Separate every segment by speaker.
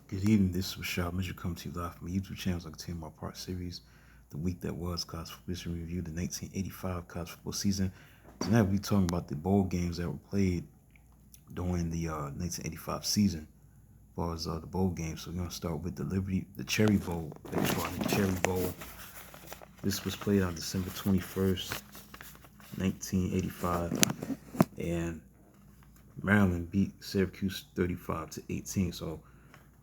Speaker 1: Good evening, this is Rashad Mitchell coming to you live from my YouTube channel. I continue my part series, The Week That Was College Football History Review, the 1985 college football season. Tonight we'll be talking about the bowl games that were played during the 1985 season, as far as the bowl games. So we're going to start with the Cherry Bowl. The Cherry Bowl. This was played on December 21st, 1985, and Maryland beat Syracuse 35-18. So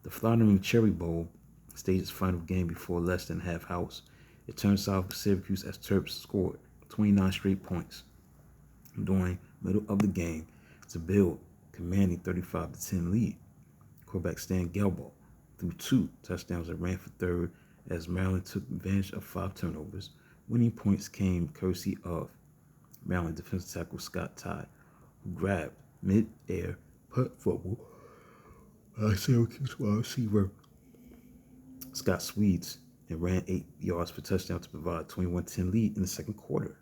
Speaker 1: the floundering Cherry Bowl staged its final game before less than half house. It turned south with Syracuse as Terps scored 29 straight points during the middle of the game to build commanding 35-10 lead. Quarterback Stan Gelbaugh threw 2 touchdowns and ran for third as Maryland took advantage of 5 turnovers. Winning points came courtesy of Maryland defensive tackle Scott Tide, who grabbed mid-air punt fumble Syracuse wide receiver Scott Swedes and ran 8 yards for touchdown to provide a 21-10 lead in the second quarter.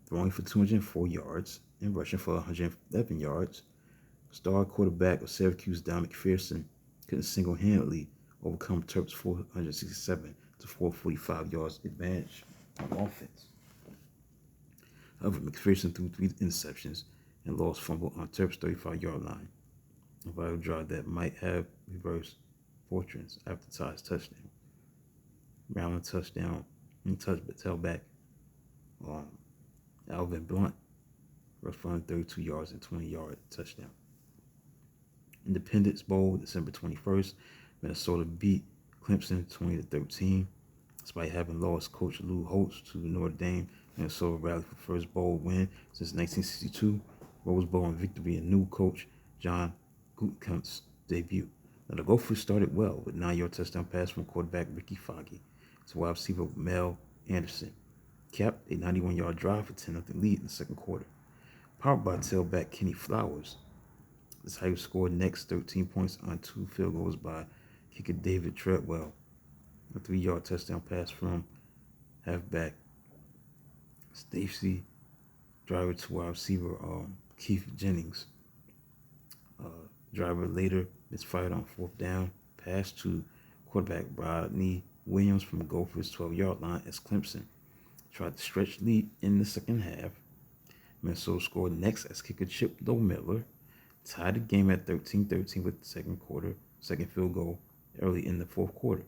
Speaker 1: Throwing for 204 yards and rushing for 111 yards, star quarterback of Syracuse Don McPherson couldn't single-handedly overcome Terps' 467 to 445 yards advantage on offense. However, McPherson threw 3 interceptions and lost fumble on Terps' 35-yard line, a vital drive that might have reversed fortunes after Tide's touchdown. Maryland touchdown and tailback Alvin Blunt rushed for 32 yards and 20-yard touchdown. Independence Bowl, December 21st, Minnesota beat Clemson 20-13. Despite having lost coach Lou Holtz to Notre Dame, Minnesota rallied for first bowl win since 1962. Rose Bowl and victory and new coach John Gutekunst's debut. Now the Gophers started well with 9-yard touchdown pass from quarterback Ricky Foggy to wide receiver Mel Anderson, capped a 91-yard drive for 10-0 lead in the second quarter. Powered by tailback Kenny Flowers, the Tigers scored next 13 points on 2 field goals by kicker David Treadwell, a 3-yard touchdown pass from halfback Stacy Driver to wide receiver Keith Jennings. Driver later misfired on 4th down, pass to quarterback Rodney Williams from the Gophers' 12-yard line as Clemson tried to stretch lead in the second half. Minnesota scored next as kicker Chip Miller tied the game at 13-13 with the second field goal early in the fourth quarter.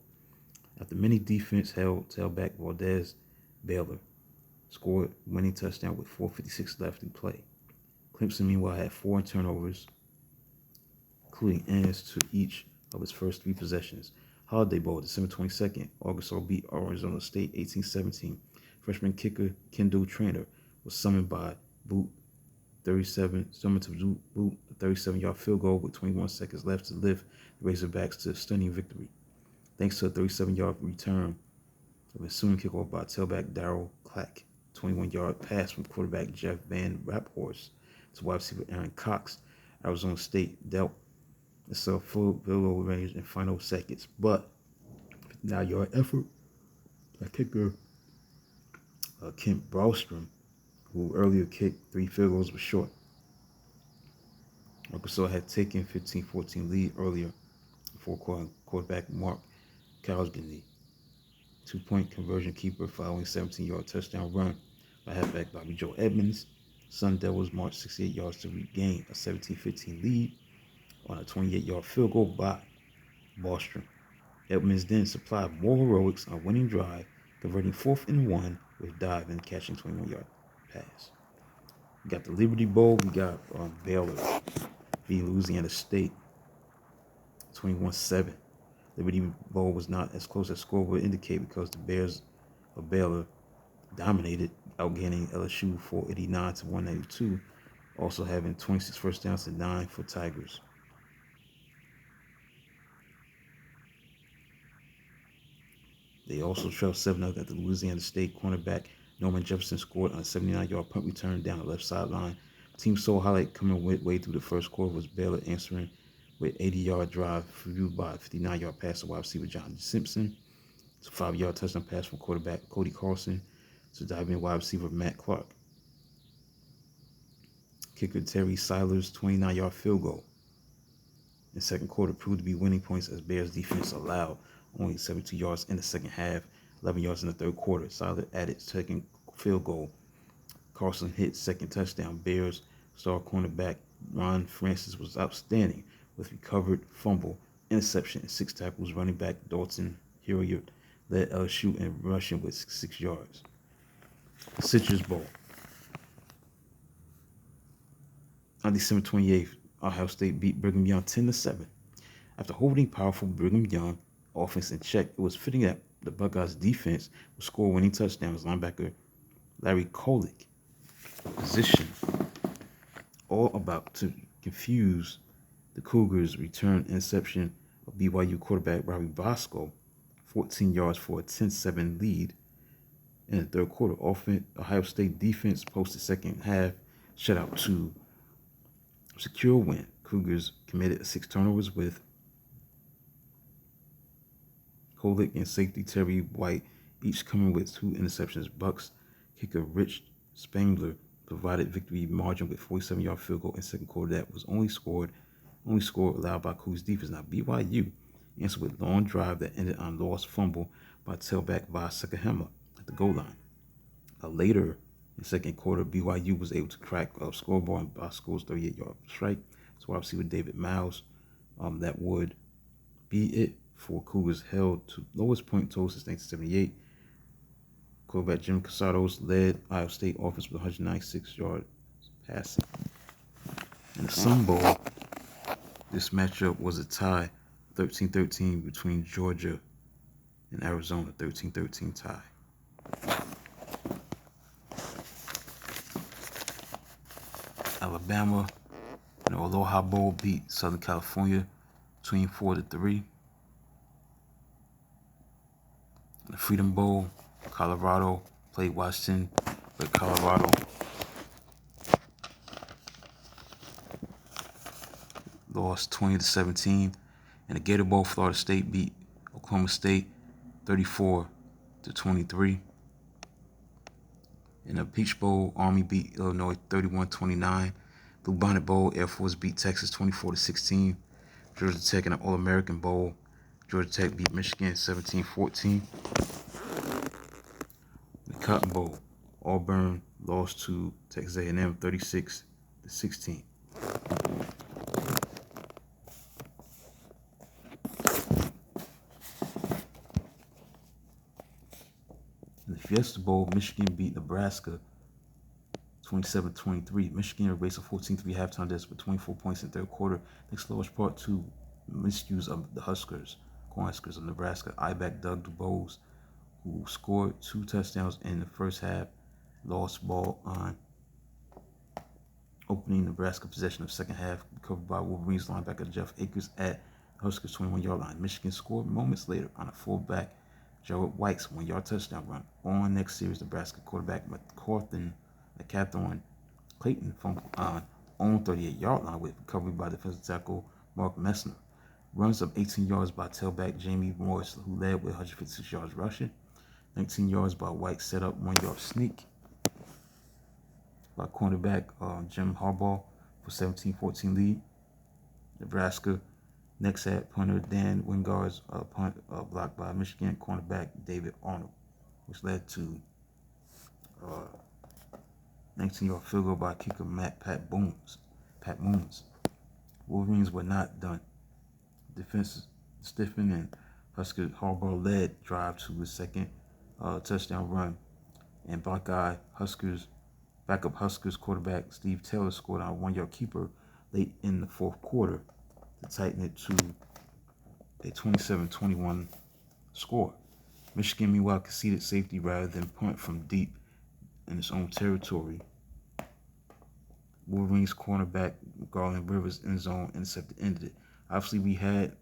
Speaker 1: After many defense held tailback Valdez Baylor scored winning touchdown with 4:56 left in play. Clemson meanwhile had 4 turnovers, including ends to each of its first 3 possessions. Holiday Bowl, December 22nd, Arkansas beat Arizona State 18-17. Freshman kicker Kendall Trainer was summoned to boot a 37-yard field goal with 21 seconds left to lift the Razorbacks to a stunning victory, thanks to a 37-yard return of ensuing kickoff by tailback Darrell Clack, 21-yard pass from quarterback Jeff Van Raphorst to wide receiver Aaron Cox. Arizona State dealt itself full field goal range in final seconds, but 59-yard effort by kicker Kent Brostrom, who earlier kicked 3 field goals, was short. Arkansas had taken 15-14 lead earlier before quarterback Mark Kalsgany, 2-point conversion keeper following 17-yard touchdown run by halfback Bobby Joe Edmonds. Sun Devils marched 68 yards to regain a 17-15 lead on a 28-yard field goal by Bostrom. Edmonds then supplied more heroics on a winning drive, converting 4th and 1 with dive and catching 21-yard pass. We got the Liberty Bowl. We got Baylor v. Louisiana State, 21-7. Liberty Bowl was not as close as score would indicate because the Bears of Baylor dominated, outgaining LSU 489-192, also having 26 first downs and 9 for Tigers. They also trailed 7-0 at the Louisiana State. Cornerback Norman Jefferson scored on a 79-yard punt return down the left sideline. Team sole highlight coming midway through the first quarter was Baylor answering with 80-yard drive fueled by a 59-yard pass to wide receiver John Simpson. It's a 5-yard touchdown pass from quarterback Cody Carlson to diving wide receiver Matt Clark. Kicker Terry Seiler's 29-yard field goal in second quarter proved to be winning points as Bears defense allowed only 72 yards in the second half, 11 yards in the third quarter. Solid added second field goal. Carson hit second touchdown. Bears star cornerback Ron Francis was outstanding with recovered fumble, interception, and 6 tackles. Running back Dalton Hilliard led LSU in rushing with 6 yards. Citrus Bowl. On December 28th, Ohio State beat Brigham Young 10-7. After holding powerful Brigham Young offense in check, it was fitting that the Buckeyes defense would score winning touchdowns. Linebacker Larry Kolick position all about to confuse the Cougars' return interception of BYU quarterback Robbie Bosco, 14 yards for a 10-7 lead in the third quarter. Ohio State defense posted second half shutout to secure win. Cougars committed 6 turnovers with Kolick and safety Terry White each coming with 2 interceptions. Bucks kicker Rich Spangler provided victory margin with 47-yard field goal in second quarter that was only score allowed by Cougars defense. Now BYU answered with long drive that ended on lost fumble by tailback Vas Sekahema at the goal line. Later in second quarter, BYU was able to crack a scoreboard on Bosco's 38-yard strike. So obviously with David Miles, that would be it for Cougars held to lowest point total since 1978. Quarterback Jim Casados led Ohio State offense with 196 yards passing. In the Sun Bowl, this matchup was a tie, 13-13 between Georgia and Arizona, 13-13 tie. Alabama in the Aloha Bowl beat Southern California 24-3. In the Freedom Bowl, Colorado played Washington, but Colorado lost 20-17. In the Gator Bowl, Florida State beat Oklahoma State 34-23. In the Peach Bowl, Army beat Illinois 31-29. Blue Bonnet Bowl, Air Force beat Texas 24-16. Georgia Tech in the All-American Bowl, Georgia Tech beat Michigan 17-14. The Cotton Bowl, Auburn lost to Texas A&M 36-16. In the Fiesta Bowl, Michigan beat Nebraska 27-23. Michigan erased a 14-3 halftime deficit with 24 points in the third quarter, thanks in large part to miscues of the Cornhuskers of Nebraska. I-back Doug DuBose, who scored 2 touchdowns in the first half, lost ball on opening Nebraska possession of second half, covered by Wolverines linebacker Jeff Akers at Huskers 21-yard line. Michigan scored moments later on a fullback Jared White's 1-yard touchdown run. On next series, Nebraska quarterback McCathron Clayton fumbled on own 38-yard line with recovery by defensive tackle Mark Messner. Runs of 18 yards by tailback Jamie Morris, who led with 156 yards rushing. 19 yards by White, set up 1-yard sneak by cornerback Jim Harbaugh for 17-14 lead. Nebraska next had punter Dan Wingard's punt blocked by Michigan cornerback David Arnold, which led to 19-yard field goal by kicker Pat Moons. Wolverines were not done. Defense stiffened and Huskers Harbaugh led drive to his second touchdown run. And backup Huskers quarterback Steve Taylor scored on a 1-yard keeper late in the fourth quarter to tighten it to a 27-21 score. Michigan, meanwhile, conceded safety rather than punt from deep in its own territory. Wolverines cornerback Garland Rivers end zone intercepted ended it. Obviously, we had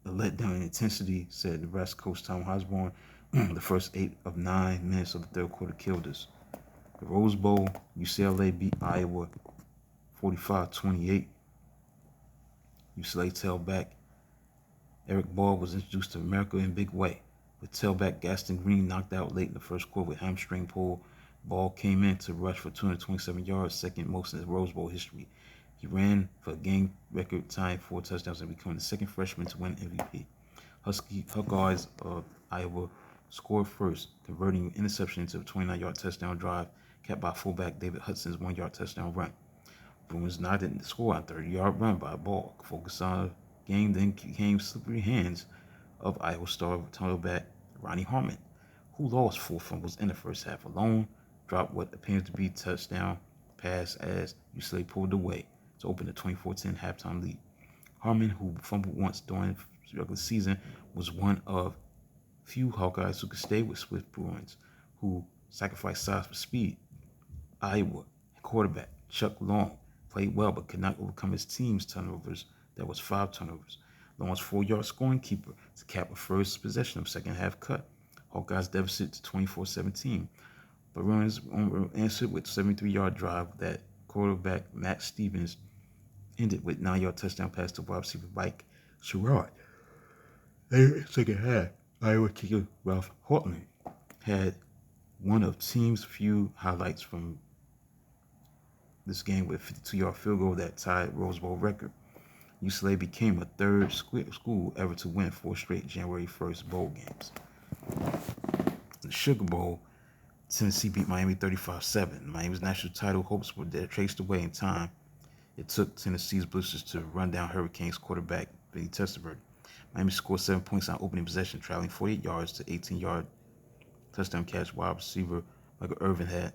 Speaker 1: a letdown in intensity, said Nebraska coach Tom Osborne. The first 8 of 9 minutes of the third quarter killed us. The Rose Bowl, UCLA beat Iowa 45-28. UCLA tailback Eric Ball was introduced to America in a big way, with tailback Gaston Green knocked out late in the first quarter with hamstring pull. Ball came in to rush for 227 yards, second most in the Rose Bowl history. He ran for a game record tying 4 touchdowns and becoming the second freshman to win MVP. Huckeyes of Iowa scored first, converting an interception into a 29-yard touchdown drive, capped by fullback David Hudson's 1-yard touchdown run. Bruins didn't score on a 30-yard run by Ball. Focus on the game then became slippery hands of Iowa star tailback Ronnie Harmon, who lost 4 fumbles in the first half alone, dropped what appears to be a touchdown pass as Ucla pulled away to open the 24-10 halftime lead. Harmon, who fumbled once during the regular season, was one of few Hawkeyes who could stay with Swift Bruins, who sacrificed size for speed. Iowa quarterback Chuck Long played well but could not overcome his team's turnovers. There was 5 turnovers. Long's 4-yard scoring keeper to cap a first possession of second half cut. Hawkeyes deficit to 24-17. Bruins answered with a 73-yard drive that quarterback Matt Stevens ended with 9-yard touchdown pass to wide receiver Mike Sherrod. Later in the second half, Iowa kicker Ralph Hortman had one of team's few highlights from this game with a 52-yard field goal that tied Rose Bowl record. UCLA became a third school ever to win 4 straight January 1st bowl games. In the Sugar Bowl, Tennessee beat Miami 35-7. Miami's national title hopes were traced away in time. It took Tennessee's blisters to run down Hurricanes quarterback Billy Testaverde. Miami scored 7 points on opening possession, traveling 48 yards to 18-yard touchdown catch. Wide receiver Michael Irvin had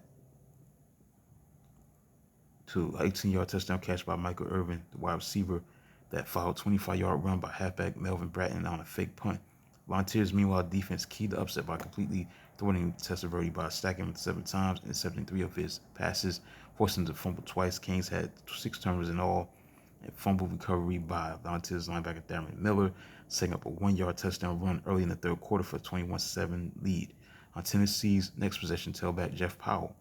Speaker 1: to 18-yard touchdown catch by Michael Irvin, the wide receiver, that followed 25-yard run by halfback Melvin Bratton on a fake punt. Volunteers, meanwhile, defense keyed the upset by completely thwarting Testaverde by stacking him 7 times and intercepting 3 of his passes, forcing him to fumble twice. Canes had 6 turnovers in all, and fumble recovery by Volunteers linebacker Darren Miller, setting up a 1-yard touchdown run early in the third quarter for a 21-7 lead. On Tennessee's next possession, tailback Jeff Powell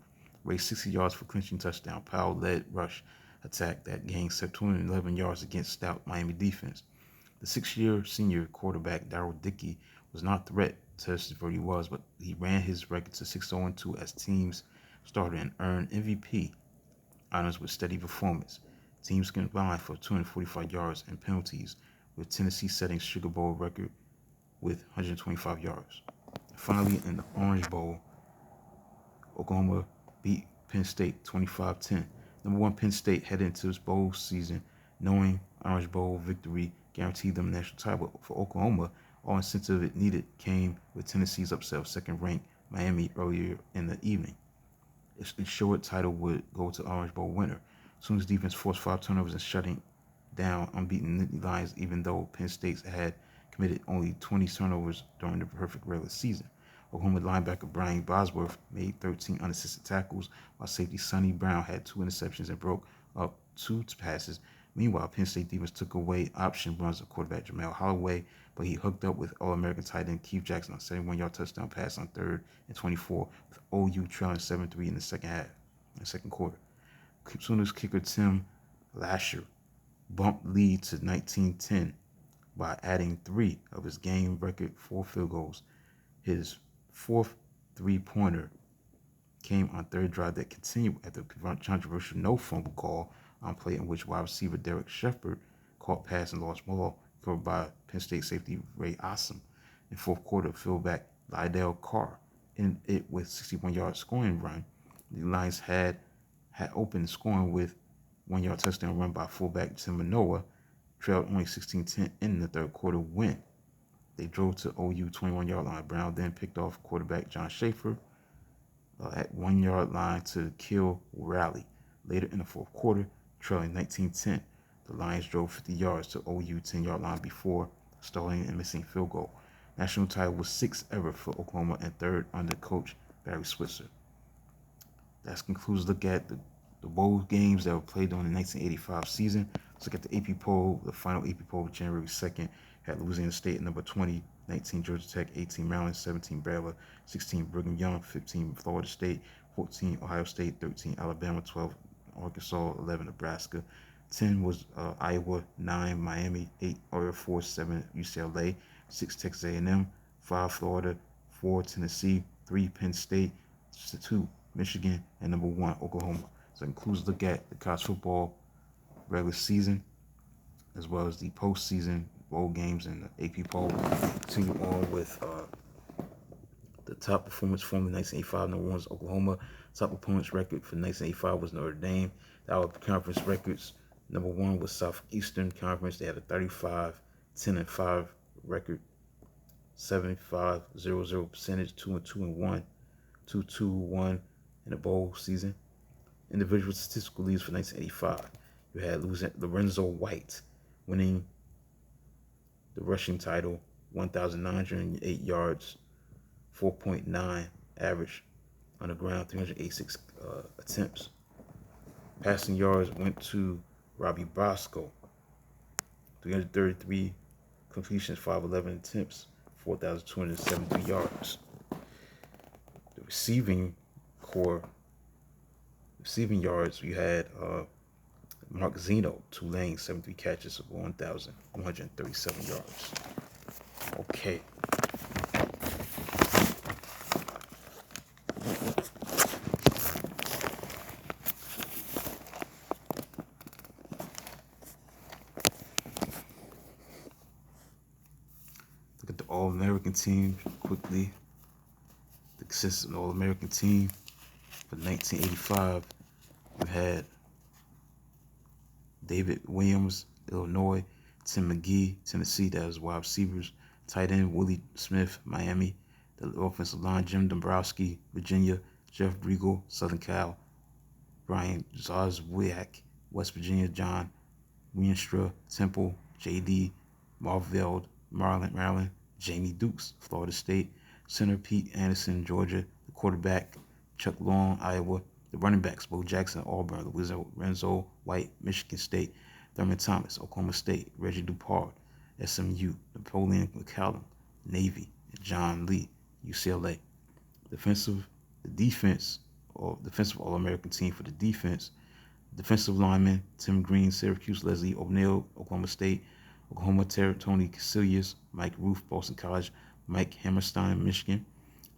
Speaker 1: raced 60 yards for clinching touchdown. Powell led rush attack that gained 211 yards against stout Miami defense. The 6-year senior quarterback Darrell Dickey was not a threat to Testaverde was, but he ran his record to 6-0-2 as teams starter and earned MVP honors with steady performance. Teams combined for 245 yards and penalties, with Tennessee setting Sugar Bowl record with 125 yards. Finally, in the Orange Bowl, Oklahoma beat Penn State 25-10. Number 1 Penn State headed into this bowl season knowing Orange Bowl victory guaranteed them a national title. But for Oklahoma, all incentive it needed came with Tennessee's upset of second-ranked Miami earlier in the evening. Its ensured title would go to Orange Bowl winner. Soon's defense forced 5 turnovers and shutting down unbeaten Nittany Lions, even though Penn State had committed only 20 turnovers during the perfect regular season. Oklahoma linebacker Brian Bosworth made 13 unassisted tackles, while safety Sonny Brown had 2 interceptions and broke up 2 passes. Meanwhile, Penn State defense took away option runs of quarterback Jamel Holloway, but he hooked up with All-American tight end Keith Jackson on a 71-yard touchdown pass on 3rd and 24, with OU trailing 7-3 in the second quarter. Sooners kicker Tim Lasher bumped lead to 19-10 by adding 3 of his game record 4 field goals. His 4th 3-pointer came on 3rd drive that continued after the controversial no fumble call on play in which wide receiver Derek Shepard caught pass and lost ball, covered by Penn State safety Ray Awesome. In 4th quarter, fullback Lydell Carr ended it with 61-yard scoring run. The Lions had opened scoring with 1-yard touchdown run by fullback Tim Manoa, trailed only 16-10 in the 3rd quarter win. They drove to OU 21-yard line. Brown then picked off quarterback John Schaefer at 1-yard line to kill rally. Later in the 4th quarter, trailing 19-10, the Lions drove 50 yards to OU 10-yard line before stalling and missing field goal. National title was 6th ever for Oklahoma and 3rd under coach Barry Switzer. That concludes a look at the bowl games that were played during the 1985 season. Let's look at the AP poll. The final AP poll, January 2nd, had Louisiana State at number 20, 19 Georgia Tech, 18 Maryland, 17 Baylor, 16 Brigham Young, 15 Florida State, 14 Ohio State, 13 Alabama, 12 Arkansas, 11 Nebraska, 10 was Iowa, 9 Miami, 8 Air Force, 7 UCLA, 6 Texas A&M, 5 Florida, 4 Tennessee, 3 Penn State, 2 Michigan, and number 1 Oklahoma. So it includes a look at the college football regular season, as well as the postseason bowl games and the AP poll. Continue on with the top performance from 1985. Number one was Oklahoma. Top opponents record for 1985 was Notre Dame. The Our conference records. Number one was Southeastern Conference. They had a 35-10-5 record, 75-0-0 percentage, 2-2-1, 2-2-1 in the bowl season. Individual statistical leads for 1985. You had Lorenzo White winning the rushing title, 1,908 yards, 4.9 average on the ground, 386 attempts. Passing yards went to Robbie Bosco, 333 completions, 511 attempts, 4,273 yards. The receiving yards, you had Mark Zeno, Tulane, 73 catches of 1,137 yards. Okay. Look at the All-American team quickly. The consistent All-American team for 1985. You had David Williams, Illinois, Tim McGee, Tennessee, that was wide receivers. Tight end, Willie Smith, Miami. The offensive line, Jim Dombrowski, Virginia. Jeff Briegel, Southern Cal. Brian Zoswiak, West Virginia. John Wienstra, Temple. J.D. Marveld, Maryland. Jamie Dukes, Florida State. Center, Pete Anderson, Georgia. The quarterback, Chuck Long, Iowa. The running backs, Bo Jackson, Auburn. Lorenzo White, Michigan State. Thurman Thomas, Oklahoma State. Reggie Dupard, SMU. Napoleon McCallum, Navy. And John Lee, UCLA. Defensive All-American team for the defense. Defensive lineman, Tim Green, Syracuse. Leslie O'Neal, Oklahoma State. Oklahoma, Tony Casillas. Mike Ruth, Boston College. Mike Hammerstein, Michigan.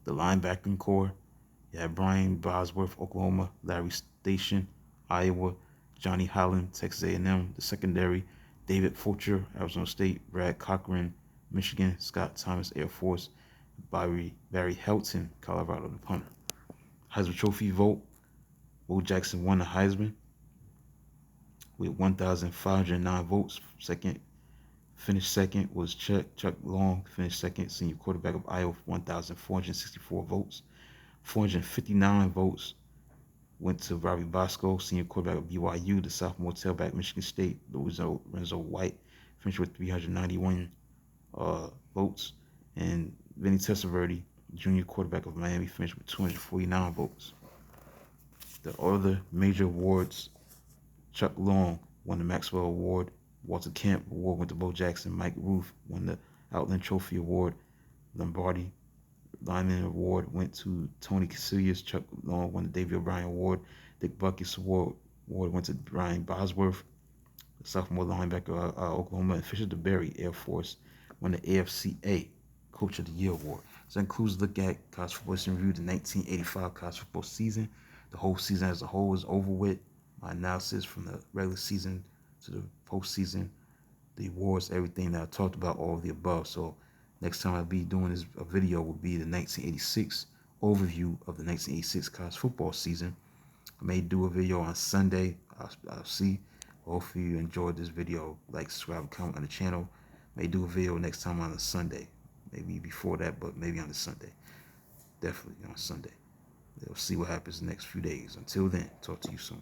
Speaker 1: The linebacking core, you have Brian Bosworth, Oklahoma. Larry Station, Iowa. Johnny Holland, Texas A&M. The secondary, David Fulcher, Arizona State. Brad Cochran, Michigan. Scott Thomas, Air Force. Barry Helton, Colorado, the punter. Heisman Trophy vote, Bo Jackson won the Heisman with 1,509 votes. Finished second was Chuck Long, finished second, senior quarterback of Iowa, 1,464 votes. 459 votes went to Robbie Bosco, senior quarterback of BYU. The sophomore tailback, Michigan State, Lorenzo White, finished with 391 votes. And Vinny Testaverde, junior quarterback of Miami, finished with 249 votes. The other major awards, Chuck Long won the Maxwell Award. Walter Camp Award went to Bo Jackson. Mike Ruth won the Outland Trophy Award. Lombardi Lineman Award went to Tony Casillas. Chuck Long won the Davey O'Brien Award. Dick Buckus Award went to Brian Bosworth, the sophomore linebacker of Oklahoma. And Fisher DeBerry, Air Force, won the AFCA Coach of the Year Award. So that includes a look at college football review, the 1985 college football season. The whole season as a whole is over with. My analysis from the regular season to the postseason, the awards, everything that I talked about, all of the above. So next time I'll be doing this video will be the 1986 overview of the 1986 college football season. I may do a video on Sunday. I'll see. Hopefully you enjoyed this video. Like, subscribe, comment on the channel. May do a video next time on a Sunday. Maybe before that, but maybe on a Sunday. Definitely on Sunday. We'll see what happens the next few days. Until then, talk to you soon.